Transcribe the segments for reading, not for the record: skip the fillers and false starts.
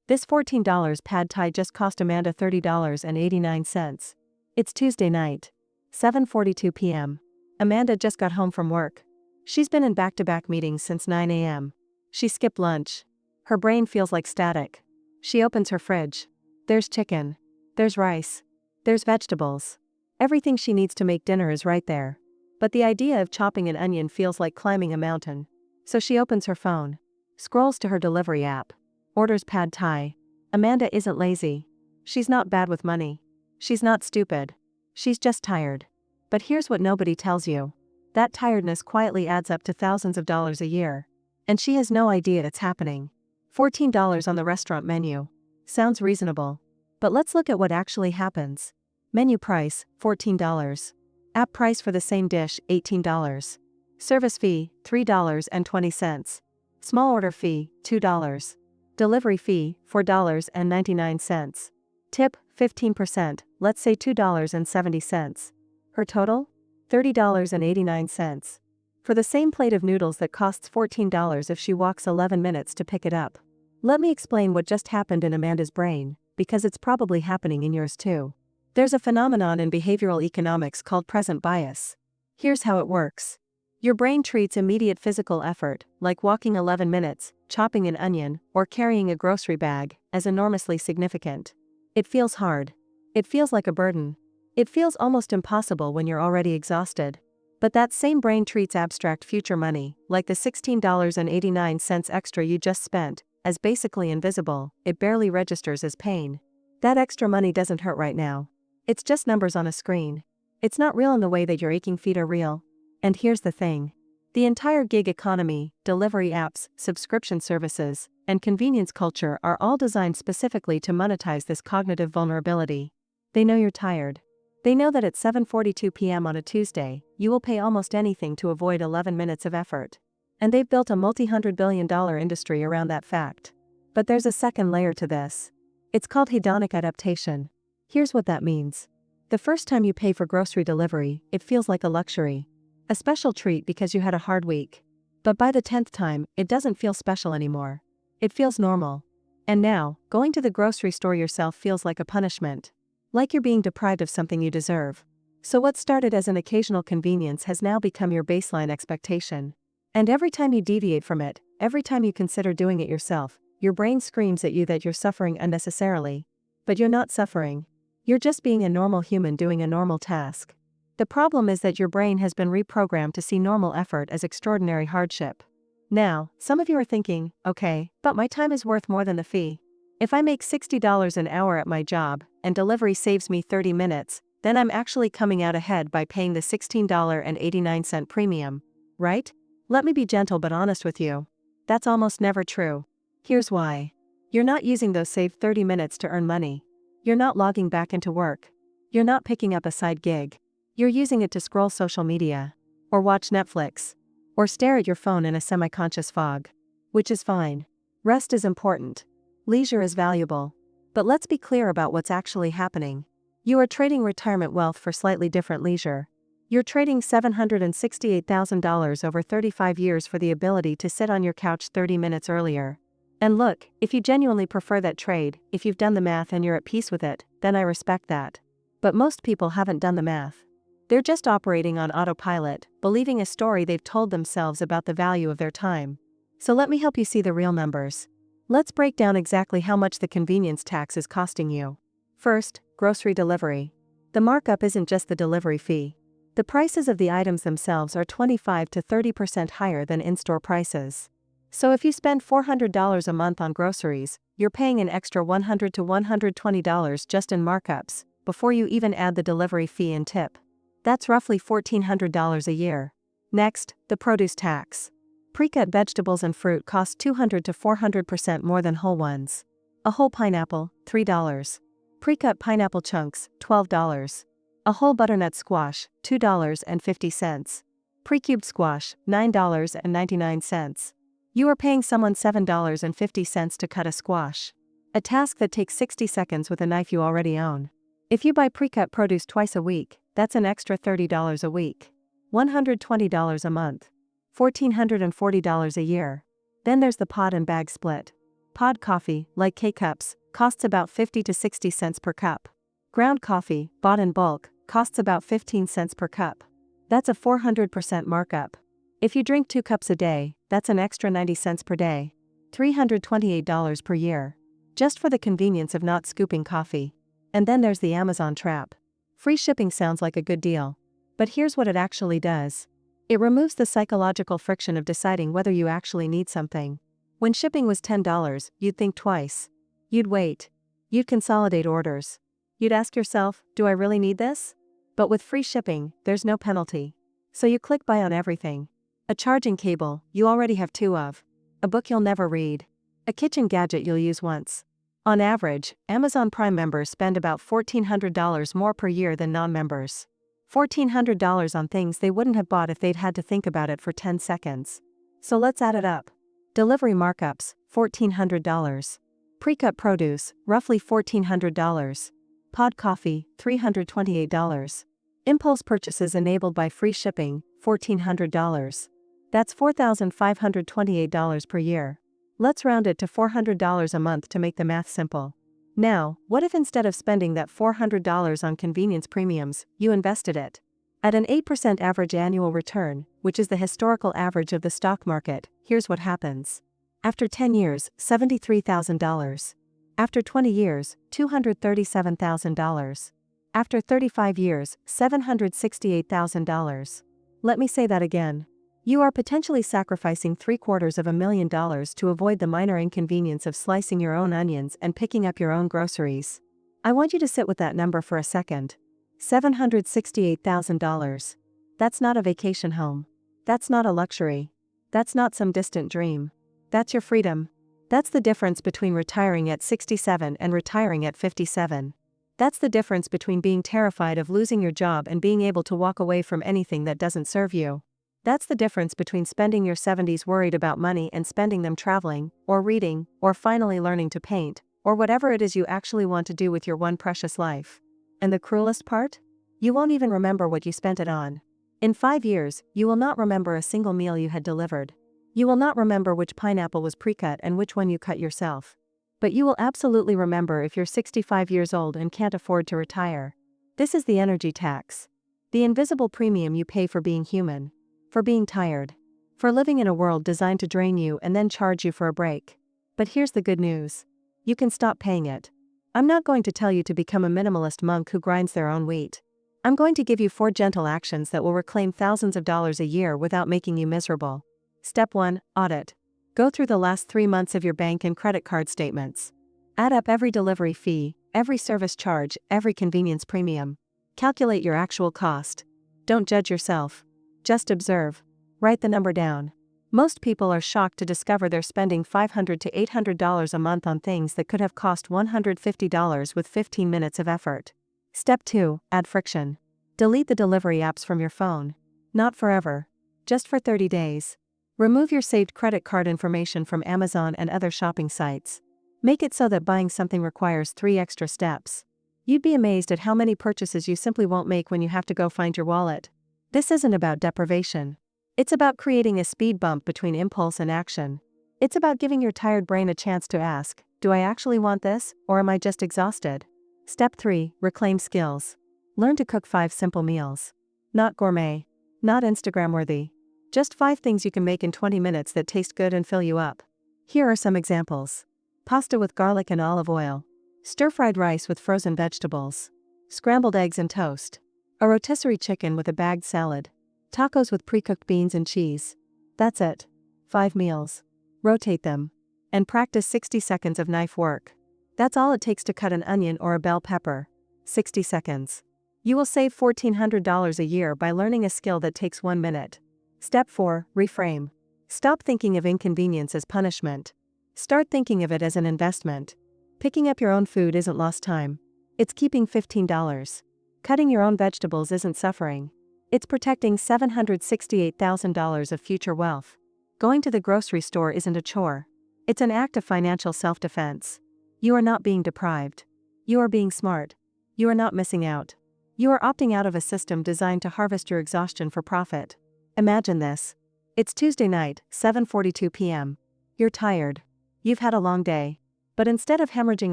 This $14 pad thai just cost Amanda $30.89. It's Tuesday night. 7:42 p.m. Amanda just got home from work. She's been in back-to-back meetings since 9 a.m. She skipped lunch. Her brain feels like static. She opens her fridge. There's chicken. There's rice. There's vegetables. Everything she needs to make dinner is right there. But the idea of chopping an onion feels like climbing a mountain. So she opens her phone. Scrolls to her delivery app. Orders pad thai. Amanda isn't lazy. She's not bad with money. She's not stupid. She's just tired. But here's what nobody tells you. That tiredness quietly adds up to thousands of dollars a year. And she has no idea it's happening. $14 on the restaurant menu. Sounds reasonable. But let's look at what actually happens. Menu price, $14. App price for the same dish, $18. Service fee, $3.20. Small order fee, $2. Delivery fee, $4.99. Tip, 15%, let's say $2.70. Her total? $30.89. For the same plate of noodles that costs $14 if she walks 11 minutes to pick it up. Let me explain what just happened in Amanda's brain, because it's probably happening in yours too. There's a phenomenon in behavioral economics called present bias. Here's how it works. Your brain treats immediate physical effort, like walking 11 minutes, chopping an onion, or carrying a grocery bag, as enormously significant. It feels hard. It feels like a burden. It feels almost impossible when you're already exhausted. But that same brain treats abstract future money, like the $16.89 extra you just spent, as basically invisible. It barely registers as pain. That extra money doesn't hurt right now. It's just numbers on a screen. It's not real in the way that your aching feet are real. And here's the thing. The entire gig economy, delivery apps, subscription services, and convenience culture are all designed specifically to monetize this cognitive vulnerability. They know you're tired. They know that at 7:42 p.m. on a Tuesday, you will pay almost anything to avoid 11 minutes of effort. And they've built a multi-hundred-billion-dollar industry around that fact. But there's a second layer to this. It's called hedonic adaptation. Here's what that means. The first time you pay for grocery delivery, it feels like a luxury. A special treat because you had a hard week. But by the 10th time, it doesn't feel special anymore. It feels normal. And now, going to the grocery store yourself feels like a punishment. Like you're being deprived of something you deserve. So what started as an occasional convenience has now become your baseline expectation. And every time you deviate from it, every time you consider doing it yourself, your brain screams at you that you're suffering unnecessarily. But you're not suffering. You're just being a normal human doing a normal task. The problem is that your brain has been reprogrammed to see normal effort as extraordinary hardship. Now, some of you are thinking, okay, but my time is worth more than the fee. If I make $60 an hour at my job, and delivery saves me 30 minutes, then I'm actually coming out ahead by paying the $16.89 premium, right? Let me be gentle but honest with you. That's almost never true. Here's why. You're not using those saved 30 minutes to earn money. You're not logging back into work. You're not picking up a side gig. You're using it to scroll social media, or watch Netflix, or stare at your phone in a semi-conscious fog. Which is fine. Rest is important. Leisure is valuable. But let's be clear about what's actually happening. You are trading retirement wealth for slightly different leisure. You're trading $768,000 over 35 years for the ability to sit on your couch 30 minutes earlier. And look, if you genuinely prefer that trade, if you've done the math and you're at peace with it, then I respect that. But most people haven't done the math. They're just operating on autopilot, believing a story they've told themselves about the value of their time. So let me help you see the real numbers. Let's break down exactly how much the convenience tax is costing you. First, grocery delivery. The markup isn't just the delivery fee. The prices of the items themselves are 25 to 30% higher than in-store prices. So if you spend $400 a month on groceries, you're paying an extra $100 to $120 just in markups, before you even add the delivery fee and tip. That's roughly $1,400 a year. Next, the produce tax. Pre-cut vegetables and fruit cost 200 to 400% more than whole ones. A whole pineapple, $3. Pre-cut pineapple chunks, $12. A whole butternut squash, $2.50. Pre-cubed squash, $9.99. You are paying someone $7.50 to cut a squash. A task that takes 60 seconds with a knife you already own. If you buy pre-cut produce twice a week, that's an extra $30 a week. $120 a month. $1,440 a year. Then there's the pot and bag split. Pod coffee, like K-cups, costs about 50 to 60 cents per cup. Ground coffee, bought in bulk, costs about 15 cents per cup. That's a 400% markup. If you drink 2 cups a day, that's an extra 90 cents per day. $328 per year. Just for the convenience of not scooping coffee. And then there's the Amazon trap. Free shipping sounds like a good deal. But here's what it actually does. It removes the psychological friction of deciding whether you actually need something. When shipping was $10, you'd think twice. You'd wait. You'd consolidate orders. You'd ask yourself, do I really need this? But with free shipping, there's no penalty. So you click buy on everything. A charging cable, you already have 2 of. A book you'll never read. A kitchen gadget you'll use once. On average, Amazon Prime members spend about $1,400 more per year than non-members. $1,400 on things they wouldn't have bought if they'd had to think about it for 10 seconds. So let's add it up. Delivery markups, $1,400. Pre-cut produce, roughly $1,400. Pod coffee, $328. Impulse purchases enabled by free shipping, $1,400. That's $4,528 per year. Let's round it to $400 a month to make the math simple. Now, what if instead of spending that $400 on convenience premiums, you invested it? At an 8% average annual return, which is the historical average of the stock market, here's what happens. After 10 years, $73,000. After 20 years, $237,000. After 35 years, $768,000. Let me say that again. You are potentially sacrificing $750,000 to avoid the minor inconvenience of slicing your own onions and picking up your own groceries. I want you to sit with that number for a second. $768,000. That's not a vacation home. That's not a luxury. That's not some distant dream. That's your freedom. That's the difference between retiring at 67 and retiring at 57. That's the difference between being terrified of losing your job and being able to walk away from anything that doesn't serve you. That's the difference between spending your 70s worried about money and spending them traveling, or reading, or finally learning to paint, or whatever it is you actually want to do with your one precious life. And the cruelest part? You won't even remember what you spent it on. In 5 years, you will not remember a single meal you had delivered. You will not remember which pineapple was pre-cut and which one you cut yourself. But you will absolutely remember if you're 65 years old and can't afford to retire. This is the energy tax. The invisible premium you pay for being human. For being tired. For living in a world designed to drain you and then charge you for a break. But here's the good news. You can stop paying it. I'm not going to tell you to become a minimalist monk who grinds their own wheat. I'm going to give you 4 gentle actions that will reclaim thousands of dollars a year without making you miserable. Step 1, audit. Go through the last 3 months of your bank and credit card statements. Add up every delivery fee, every service charge, every convenience premium. Calculate your actual cost. Don't judge yourself. Just observe. Write the number down. Most people are shocked to discover they're spending $500 to $800 a month on things that could have cost $150 with 15 minutes of effort. Step 2, add friction. Delete the delivery apps from your phone. Not forever. Just for 30 days. Remove your saved credit card information from Amazon and other shopping sites. Make it so that buying something requires 3 extra steps. You'd be amazed at how many purchases you simply won't make when you have to go find your wallet. This isn't about deprivation. It's about creating a speed bump between impulse and action. It's about giving your tired brain a chance to ask, do I actually want this, or am I just exhausted? Step 3, reclaim skills. Learn to cook 5 simple meals. Not gourmet. Not Instagram-worthy. Just 5 things you can make in 20 minutes that taste good and fill you up. Here are some examples. Pasta with garlic and olive oil. Stir-fried rice with frozen vegetables. Scrambled eggs and toast. A rotisserie chicken with a bagged salad. Tacos with pre-cooked beans and cheese. That's it. 5 meals. Rotate them. And practice 60 seconds of knife work. That's all it takes to cut an onion or a bell pepper. 60 seconds. You will save $1,400 a year by learning a skill that takes 1 minute. Step 4, reframe. Stop thinking of inconvenience as punishment. Start thinking of it as an investment. Picking up your own food isn't lost time. It's keeping $15. Cutting your own vegetables isn't suffering. It's protecting $768,000 of future wealth. Going to the grocery store isn't a chore. It's an act of financial self-defense. You are not being deprived. You are being smart. You are not missing out. You are opting out of a system designed to harvest your exhaustion for profit. Imagine this. It's Tuesday night, 7:42 p.m. You're tired. You've had a long day. But instead of hemorrhaging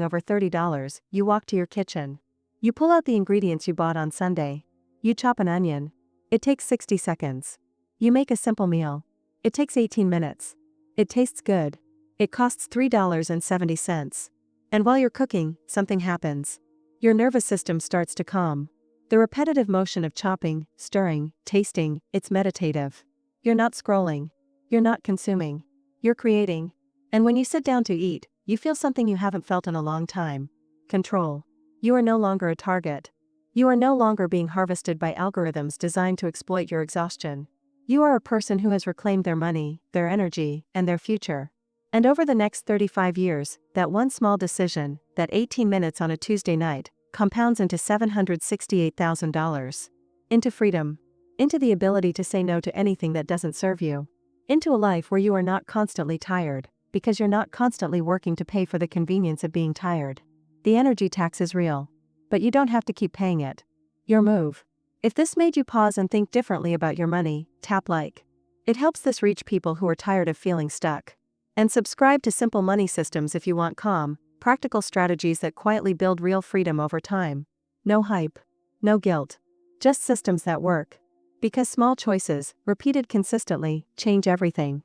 over $30, you walk to your kitchen. You pull out the ingredients you bought on Sunday. You chop an onion. It takes 60 seconds. You make a simple meal. It takes 18 minutes. It tastes good. It costs $3.70. And while you're cooking, something happens. Your nervous system starts to calm. The repetitive motion of chopping, stirring, tasting, it's meditative. You're not scrolling. You're not consuming. You're creating. And when you sit down to eat, you feel something you haven't felt in a long time. Control. You are no longer a target. You are no longer being harvested by algorithms designed to exploit your exhaustion. You are a person who has reclaimed their money, their energy, and their future. And over the next 35 years, that one small decision, that 18 minutes on a Tuesday night, compounds into $768,000. Into freedom. Into the ability to say no to anything that doesn't serve you. Into a life where you are not constantly tired, because you're not constantly working to pay for the convenience of being tired. The energy tax is real. But you don't have to keep paying it. Your move. If this made you pause and think differently about your money, tap like. It helps this reach people who are tired of feeling stuck. And subscribe to Simple Money Systems if you want calm, practical strategies that quietly build real freedom over time. No hype. No guilt. Just systems that work. Because small choices, repeated consistently, change everything.